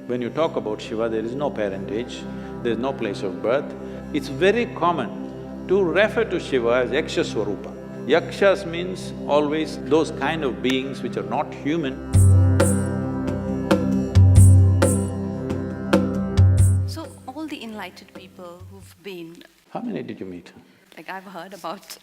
When you talk about Shiva, there is no parentage, there is no place of birth. It's very common to refer to Shiva as Yaksha Swarupa. Yakshas means always those kind of beings which are not human. So, all the enlightened people who've been… How many did you meet? Like, I've heard about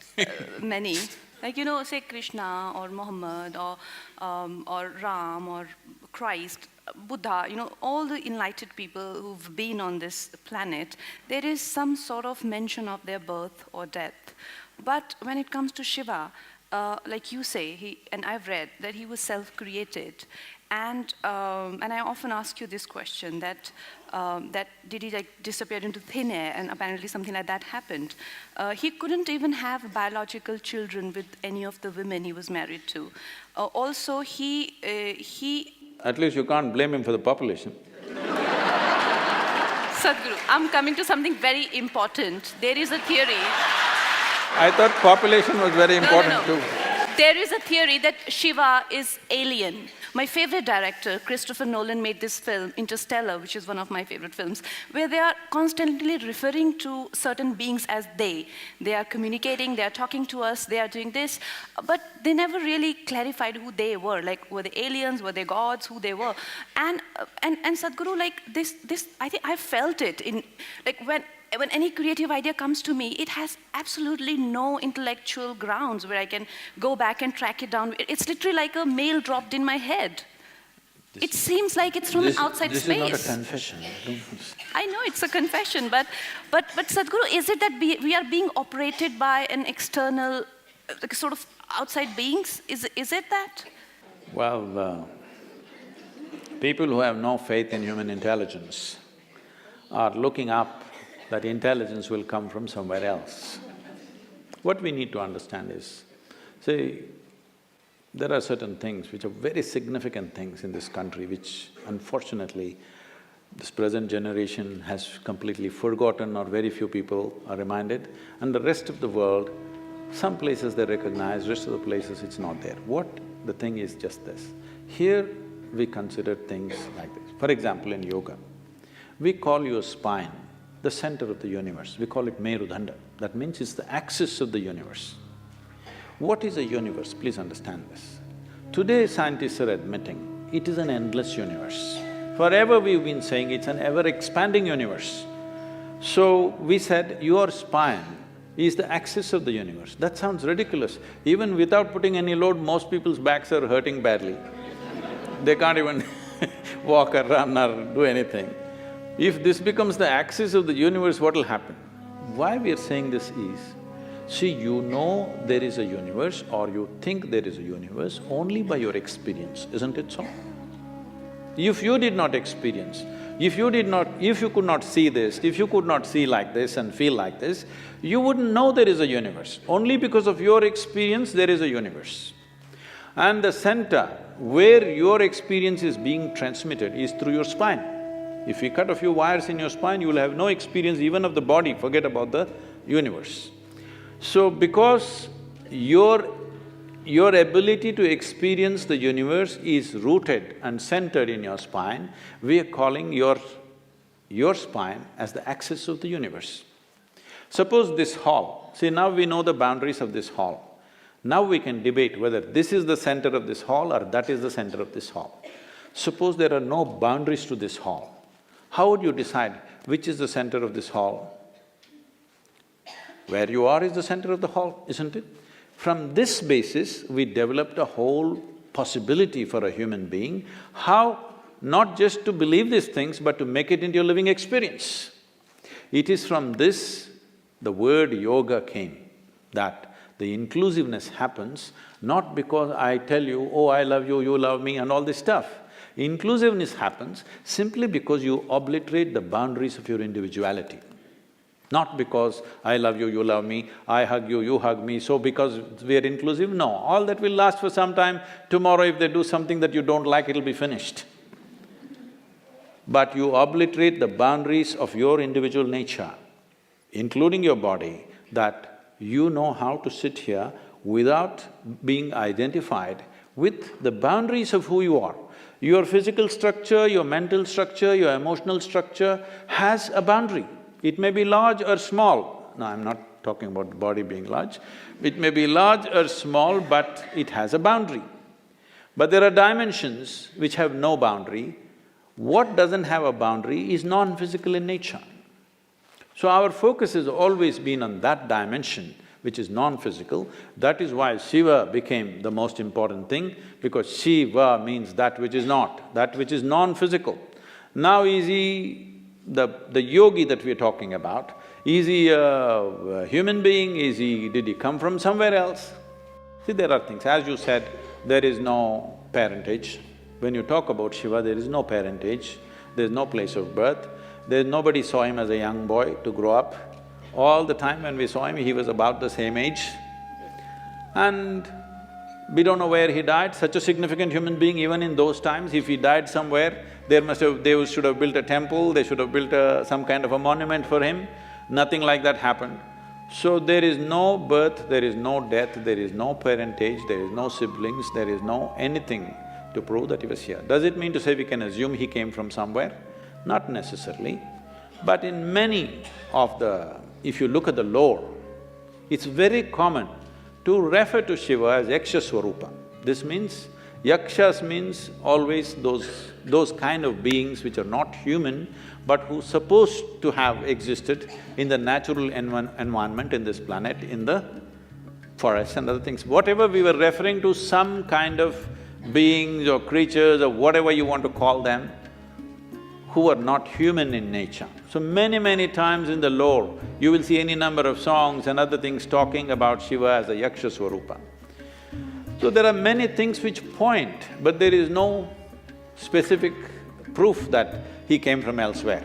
many. Like, say Krishna or Muhammad or Ram or Christ, Buddha, all the enlightened people who've been on this planet, there is some sort of mention of their birth or death. But when it comes to Shiva, like you say, and I've read that he was self-created, and I often ask you this question, that did he like disappear into thin air, and apparently something like that happened. He couldn't even have biological children with any of the women he was married to. Also, he… At least you can't blame him for the population. Sadhguru, I'm coming to something very important. There is a theory… I thought population was very important too. There is a theory that Shiva is alien. My favorite director, Christopher Nolan, made this film, Interstellar, which is one of my favorite films, where they are constantly referring to certain beings as they. They are communicating, they are talking to us, they are doing this, but they never really clarified who they were. Like, were they aliens, were they gods, who they were? And Sadhguru, like this, I think I felt it in, like when any creative idea comes to me, it has absolutely no intellectual grounds where I can go back and track it down. It's literally like a mail dropped in my head. It seems like it's from an outside space. This is not a confession. I know it's a confession, but Sadhguru, is it that we are being operated by an external, like sort of outside beings? Is it that? Well, people who have no faith in human intelligence are looking up that intelligence will come from somewhere else. What we need to understand is, see, there are certain things which are very significant things in this country which unfortunately this present generation has completely forgotten, or very few people are reminded, and the rest of the world, some places they recognize, rest of the places it's not there. What the thing is just this, here we consider things like this. For example, in yoga, we call your spine the center of the universe. We call it Merudanda. That means it's the axis of the universe. What is a universe? Please understand this. Today scientists are admitting it is an endless universe. Forever we've been saying it's an ever-expanding universe. So we said your spine is the axis of the universe. That sounds ridiculous. Even without putting any load, most people's backs are hurting badly. They can't even walk or run or do anything. If this becomes the axis of the universe, what will happen? Why we are saying this is, see, you know there is a universe or you think there is a universe only by your experience, isn't it so? If you did not experience, if you could not see this, if you could not see like this and feel like this, you wouldn't know there is a universe. Only because of your experience there is a universe. And the center where your experience is being transmitted is through your spine. If we cut a few wires in your spine, you will have no experience even of the body, forget about the universe. So because your ability to experience the universe is rooted and centered in your spine, we are calling your spine as the axis of the universe. Suppose this hall, see now we know the boundaries of this hall. Now we can debate whether this is the center of this hall or that is the center of this hall. Suppose there are no boundaries to this hall. How would you decide which is the center of this hall? Where you are is the center of the hall, isn't it? From this basis, we developed a whole possibility for a human being, how not just to believe these things, but to make it into a living experience. It is from this the word yoga came, that the inclusiveness happens not because I tell you, oh, I love you, you love me and all this stuff. Inclusiveness happens simply because you obliterate the boundaries of your individuality. Not because I love you, you love me, I hug you, you hug me, so because we are inclusive, no. All that will last for some time. Tomorrow if they do something that you don't like, it'll be finished. But you obliterate the boundaries of your individual nature, including your body, that you know how to sit here without being identified with the boundaries of who you are. Your physical structure, your mental structure, your emotional structure has a boundary. It may be large or small. No, I'm not talking about the body being large. It may be large or small, but it has a boundary. But there are dimensions which have no boundary. What doesn't have a boundary is non-physical in nature. So our focus has always been on that dimension, which is non-physical. That is why Shiva became the most important thing, because Shiva means that which is not, that which is non-physical. Now is he the yogi that we're talking about? Is he a human being? Did he come from somewhere else? See, there are things, as you said, there is no parentage. When you talk about Shiva, there is no parentage, there is no place of birth, nobody saw him as a young boy to grow up. All the time when we saw him, he was about the same age. And we don't know where he died, such a significant human being. Even in those times, if he died somewhere, they should have built a temple, they should have built some kind of a monument for him. Nothing like that happened. So there is no birth, there is no death, there is no parentage, there is no siblings, there is no anything to prove that he was here. Does it mean to say we can assume he came from somewhere? Not necessarily. But in many of the… if you look at the lore, it's very common to refer to Shiva as Yaksha Swarupa. This means, Yakshas means always those kind of beings which are not human, but who supposed to have existed in the natural environment in this planet, in the forests and other things. Whatever we were referring to, some kind of beings or creatures or whatever you want to call them, who are not human in nature. So many times in the lore, you will see any number of songs and other things talking about Shiva as a Yaksha Swarupa. So there are many things which point, but there is no specific proof that he came from elsewhere.